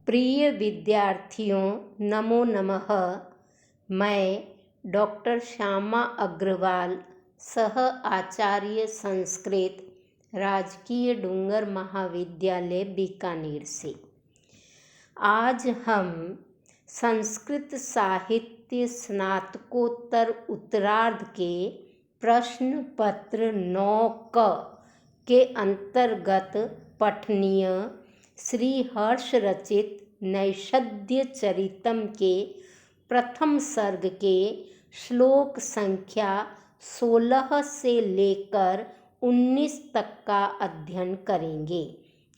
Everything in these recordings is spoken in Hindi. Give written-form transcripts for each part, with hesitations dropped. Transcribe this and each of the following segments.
प्रिय विद्यार्थियों, नमो नमः। मैं डॉक्टर श्यामा अग्रवाल, सह आचार्य संस्कृत, राजकीय डूंगर महाविद्यालय बीकानेर से आज हम संस्कृत साहित्य स्नातकोत्तर उत्तरार्ध के प्रश्न पत्र 9 क के अंतर्गत पठनीय श्री हर्ष रचित नैषद्य चरितम के प्रथम सर्ग के श्लोक संख्या 16 से लेकर 19 तक का अध्ययन करेंगे।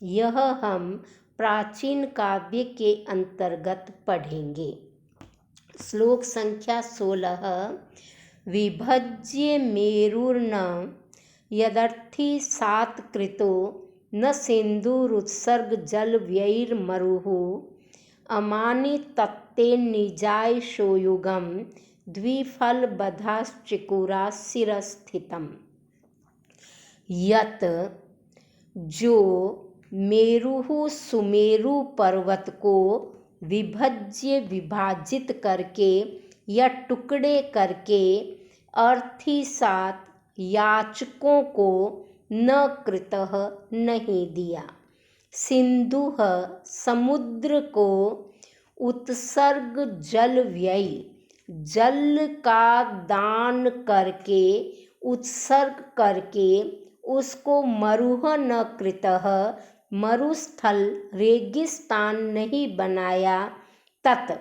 यह हम प्राचीन काव्य के अंतर्गत पढ़ेंगे। श्लोक संख्या 16। विभज्य मेरुर्न यदर्थी सात कृतो न सिंधुरुत्सर्ग जल व्यैर्मरुः अमानि तत्ते निजाय शोयुगम द्विफल बधाश्चिकुरा शिरस्थितम्। यत जो मेरु सुमेरु पर्वत को विभाजित करके या टुकड़े करके अर्थी सात याचकों को न कृतः नहीं दिया। सिंधु समुद्र को उत्सर्ग जल व्यय जल का दान करके उत्सर्ग करके उसको मरुह न कृतः मरुस्थल रेगिस्तान नहीं बनाया। तत्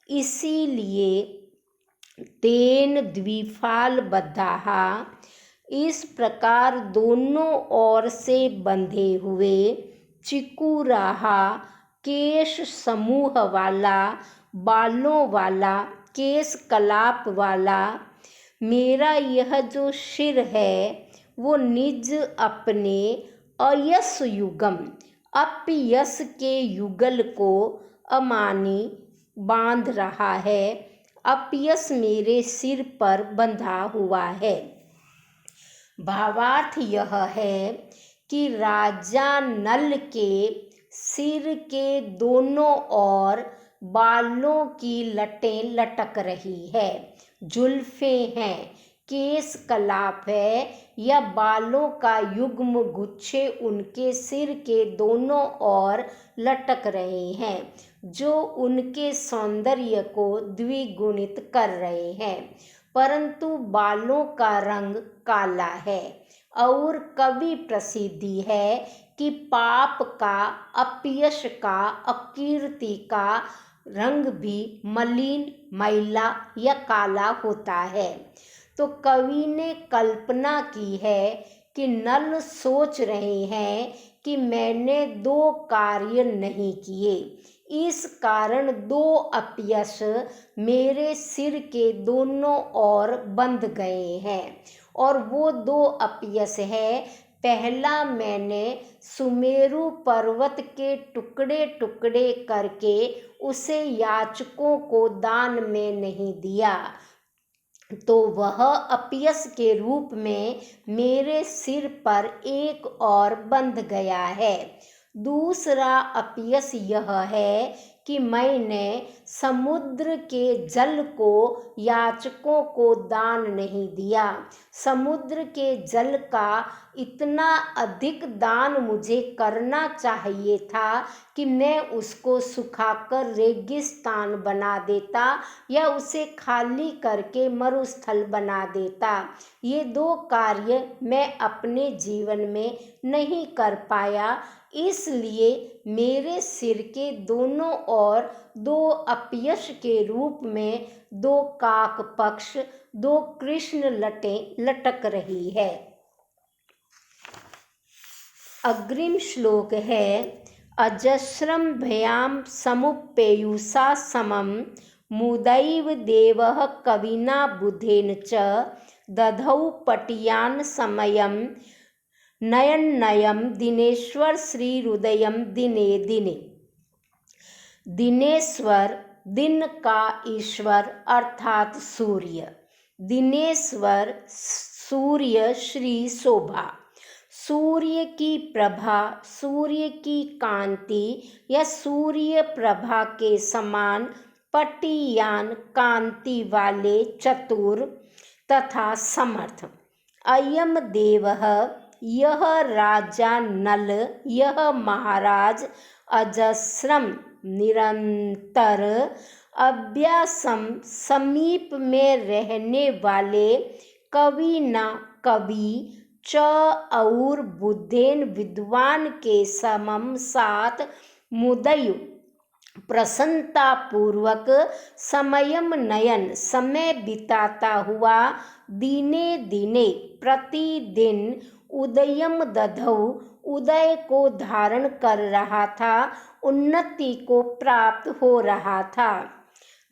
इसीलिए तेन द्विफाल बद्धाः इस प्रकार दोनों ओर से बंधे हुए चिकुराहा केश समूह वाला बालों वाला केश कलाप वाला मेरा यह जो सिर है वो निज अपने अयस युगम अपयस के युगल को अमानी बांध रहा है। अपयस मेरे सिर पर बंधा हुआ है। भावार्थ यह है कि राजा नल के सिर के दोनों ओर बालों की लटें लटक रही है, जुल्फें हैं, केश कलाप है या बालों का युग्म गुच्छे उनके सिर के दोनों ओर लटक रहे हैं, जो उनके सौंदर्य को द्विगुणित कर रहे हैं। परंतु बालों का रंग काला है और कवि प्रसिद्धि है कि पाप का, अपयश का, अकीर्ति का रंग भी मलिन, मैला या काला होता है। तो कवि ने कल्पना की है कि नल सोच रहे हैं कि मैंने दो कार्य नहीं किए, इस कारण दो अपयश मेरे सिर के दोनों ओर बंध गए हैं। और वो दो अपयश है, पहला मैंने सुमेरु पर्वत के टुकड़े टुकड़े करके उसे याचकों को दान में नहीं दिया, तो वह अपयश के रूप में मेरे सिर पर एक और बंध गया है। दूसरा अपयश यह है कि मैंने समुद्र के जल को याचकों को दान नहीं दिया। समुद्र के जल का इतना अधिक दान मुझे करना चाहिए था कि मैं उसको सुखाकर रेगिस्तान बना देता या उसे खाली करके मरुस्थल बना देता। ये दो कार्य मैं अपने जीवन में नहीं कर पाया, इसलिए मेरे सिर के दोनों ओर दो अपयश के रूप में दो काक पक्ष, दो कृष्ण लटें लटक रही है। अग्रिम श्लोक है अजस्रम भयाम समुपेयुषा समम मुदैव देवः कविना बुधेन च दधौ पटियान समयम नयननयम दिनेश्वर श्री हृदयम दिने दिने। दिनेश्वर दिन का ईश्वर अर्थात सूर्य, दिनेश्वर सूर्य श्री शोभा, सूर्य की प्रभा, सूर्य की कांति या सूर्य प्रभा के समान पटियान कांति वाले, चतुर तथा समर्थ। अयम देवः, यह राजा नल, यह महाराज अजस्रम निरंतर अभ्यासम समीप में रहने वाले, कवि न कवि च और बुद्धेन विद्वान के समम साथ मुदयु प्रसन्नता पूर्वक समयम नयन समय बिताता हुआ, दिने दिने प्रतिदिन उदयम दधौ उदय को धारण कर रहा था, उन्नति को प्राप्त हो रहा था।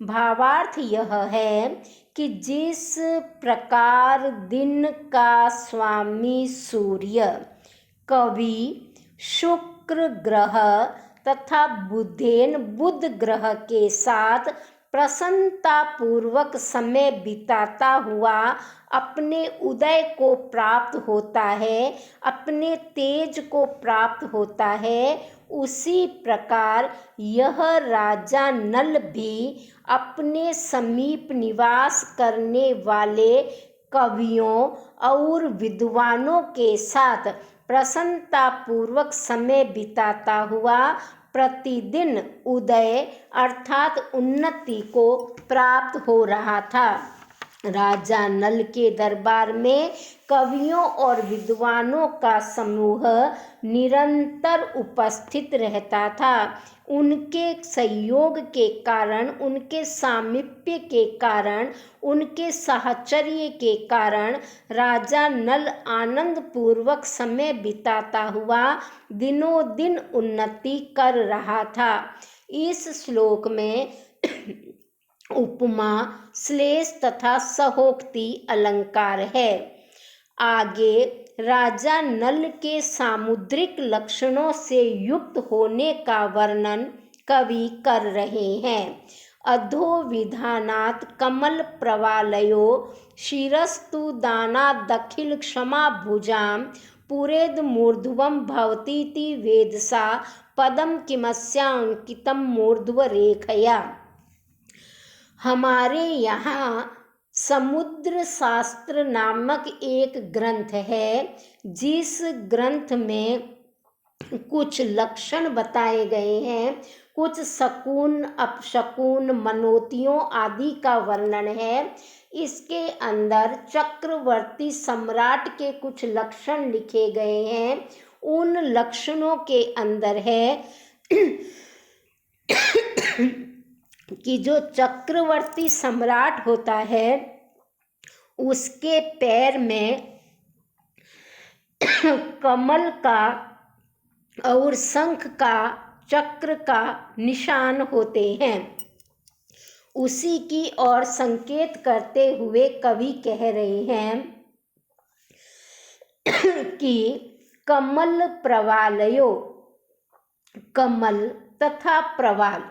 भावार्थ यह है कि जिस प्रकार दिन का स्वामी सूर्य, कवि शुक्र ग्रह तथा बुधेन बुध ग्रह के साथ प्रसन्नता पूर्वक समय बिताता हुआ अपने उदय को प्राप्त होता है, अपने तेज को प्राप्त होता है, उसी प्रकार यह राजा नल भी अपने समीप निवास करने वाले कवियों और विद्वानों के साथ प्रसन्नता पूर्वक समय बिताता हुआ प्रतिदिन उदय अर्थात उन्नति को प्राप्त हो रहा था। राजा नल के दरबार में कवियों और विद्वानों का समूह निरंतर उपस्थित रहता था। उनके सहयोग के कारण, उनके सामीप्य के कारण, उनके साहचर्य के कारण राजा नल आनंद पूर्वक समय बिताता हुआ दिनों दिन उन्नति कर रहा था। इस श्लोक में उपमा, श्लेष तथा सहोक्ति अलंकार है। आगे राजा नल के सामुद्रिक लक्षणों से युक्त होने का वर्णन कवि कर रहे हैं। अधो विधानात् कमल प्रवालयो शिरस्तु दानादखिल क्षमा भुजाम पुरेद मूर्ध्वम भवतीति वेदसा पदम किमस्यांकितम मूर्ध्व रेखया। हमारे यहाँ समुद्र शास्त्र नामक एक ग्रंथ है, जिस ग्रंथ में कुछ लक्षण बताए गए हैं, कुछ शकुन अपशकुन मनोतियों आदि का वर्णन है। इसके अंदर चक्रवर्ती सम्राट के कुछ लक्षण लिखे गए हैं। उन लक्षणों के अंदर है कि जो चक्रवर्ती सम्राट होता है उसके पैर में कमल का और शंख का, चक्र का निशान होते हैं। उसी की ओर संकेत करते हुए कवि कह रहे हैं कि कमल प्रवालयो, कमल तथा प्रवाल,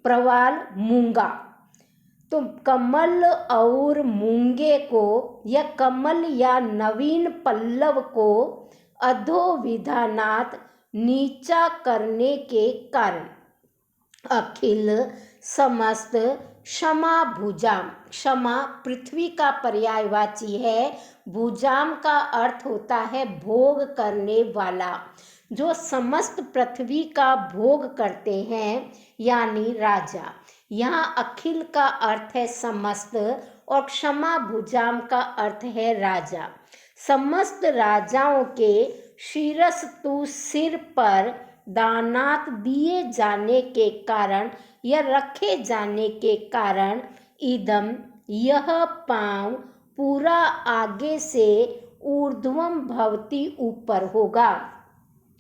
प्रवाल मूंगा, तो कमल और मूंगे को या कमल या नवीन पल्लव को अधोविधानात् नीचा करने के कारण अखिल समस्त क्षमा भुजाम, क्षमा पृथ्वी का पर्यायवाची है, भुजाम का अर्थ होता है भोग करने वाला, जो समस्त पृथ्वी का भोग करते हैं यानी राजा। यहाँ अखिल का अर्थ है समस्त और क्षमा भुजाम का अर्थ है राजा। समस्त राजाओं के शिरस्तु सिर पर दानात दिए जाने के कारण या रखे जाने के कारण इदम यह पांव पूरा आगे से ऊर्ध्वम भवती ऊपर होगा,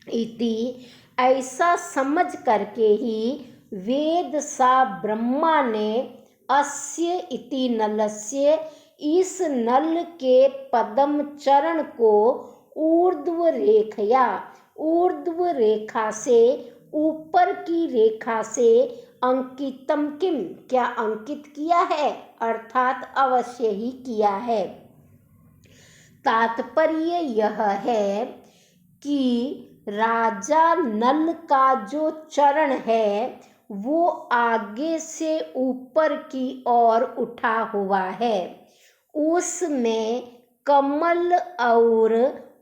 इति ऐसा समझ करके ही वेद सा ब्रह्मा ने अस्य इति नलस्य, इस नल के पदम चरण को ऊर्ध्व रेखया, ऊर्ध्व रेखा से, ऊपर की रेखा से अंकितम किम, क्या अंकित किया है, अर्थात अवश्य ही किया है। तात्पर्य यह है कि राजा नल का जो चरण है वो आगे से ऊपर की ओर उठा हुआ है, उसमें कमल और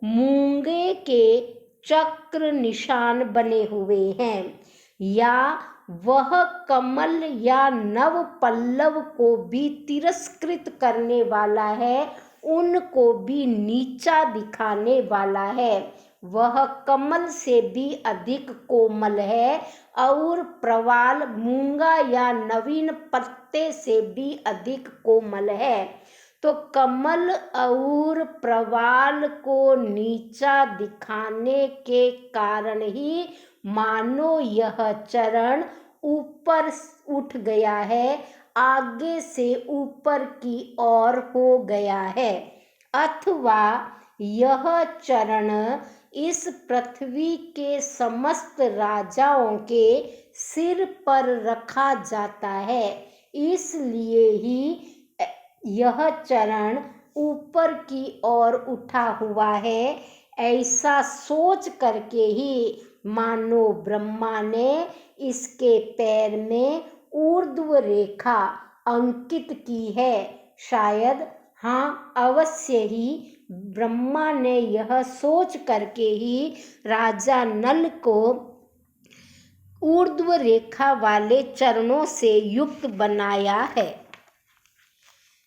मूंगे के चक्र निशान बने हुए हैं, या वह कमल या नव पल्लव को भी तिरस्कृत करने वाला है, उनको भी नीचा दिखाने वाला है। वह कमल से भी अधिक कोमल है और प्रवाल मूंगा या नवीन पत्ते से भी अधिक कोमल है। तो कमल और प्रवाल को नीचा दिखाने के कारण ही मानो यह चरण ऊपर उठ गया है, आगे से ऊपर की ओर हो गया है, अथवा यह चरण इस पृथ्वी के समस्त राजाओं के सिर पर रखा जाता है, इसलिए ही यह चरण ऊपर की ओर उठा हुआ है। ऐसा सोच करके ही मानो ब्रह्मा ने इसके पैर में ऊर्ध्व रेखा अंकित की है। शायद हाँ, अवश्य ही ब्रह्मा ने यह सोच करके ही राजा नल को ऊर्ध्व रेखा वाले चरणों से युक्त बनाया है।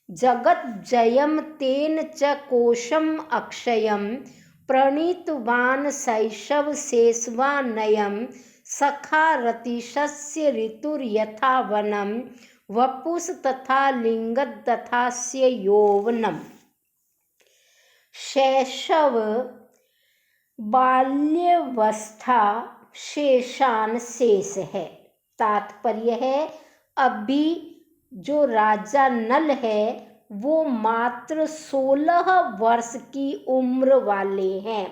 जगत जयम तेन च कोशम अक्षयम प्रणीतवान शैशव शेषवानयम सखा रतिशस्य ऋतुर्यथा वनम वपुष तथा लिंगद तथास्य यौवनम। शैशव बाल्यावस्था शेषान शेष है। तात्पर्य है, अभी जो राजा नल है वो मात्र 16 वर्ष की उम्र वाले हैं,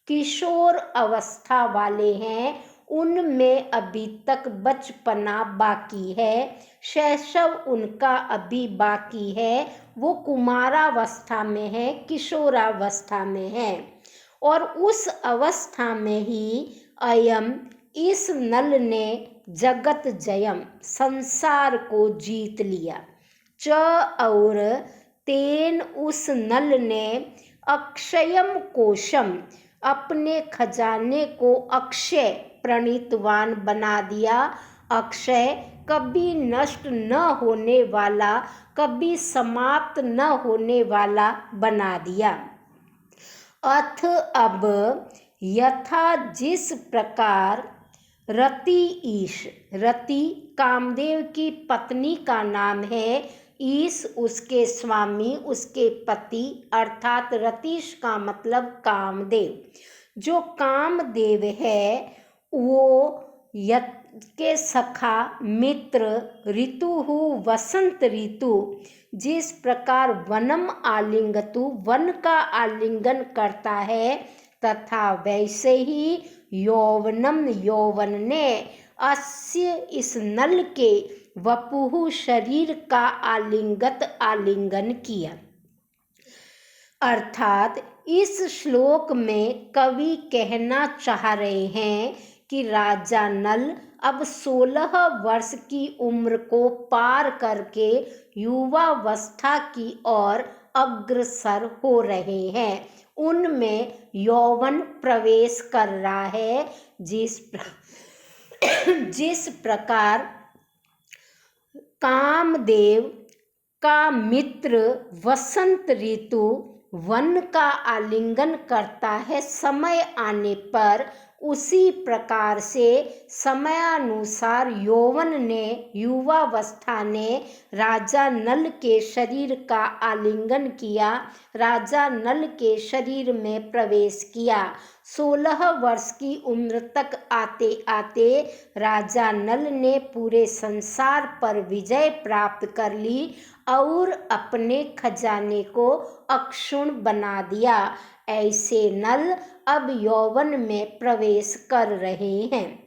किशोर अवस्था वाले हैं, उनमें अभी तक बचपना बाकी है। शैशव उनका अभी बाकी है, वो कुमारावस्था में है, किशोरावस्था में है, और उस अवस्था में ही अयम इस नल ने जगत जयम संसार को जीत लिया। च और तेन उस नल ने अक्षयम कोशम अपने खजाने को अक्षय प्रणीतवान बना दिया। अक्षय कभी नष्ट न होने वाला, कभी समाप्त न होने वाला बना दिया। अथ अब यथा जिस प्रकार रति ईश, रति कामदेव की पत्नी का नाम है, ईश उसके स्वामी, उसके पति, अर्थात रतीश का मतलब कामदेव। जो कामदेव है वो के सखा मित्र, ऋतु वसंत ऋतु, जिस प्रकार वनम आलिंगतु वन का आलिंगन करता है, तथा वैसे ही यौवनम यौवन ने अस्य इस नल के वपुः शरीर का आलिंगन किया। अर्थात इस श्लोक में कवि कहना चाह रहे हैं कि राजा नल अब 16 वर्ष की उम्र को पार करके युवावस्था की ओर अग्रसर हो रहे हैं, उनमें यौवन प्रवेश कर रहा है। जिस प्रकार कामदेव का मित्र वसंत ऋतु वन का आलिंगन करता है समय आने पर, उसी प्रकार से समयानुसार यौवन ने, युवावस्था ने राजा नल के शरीर का आलिंगन किया, राजा नल के शरीर में प्रवेश किया। 16 वर्ष की उम्र तक आते आते राजा नल ने पूरे संसार पर विजय प्राप्त कर ली और अपने खजाने को अक्षुण्ण बना दिया। ऐसे नल अब यौवन में प्रवेश कर रहे हैं।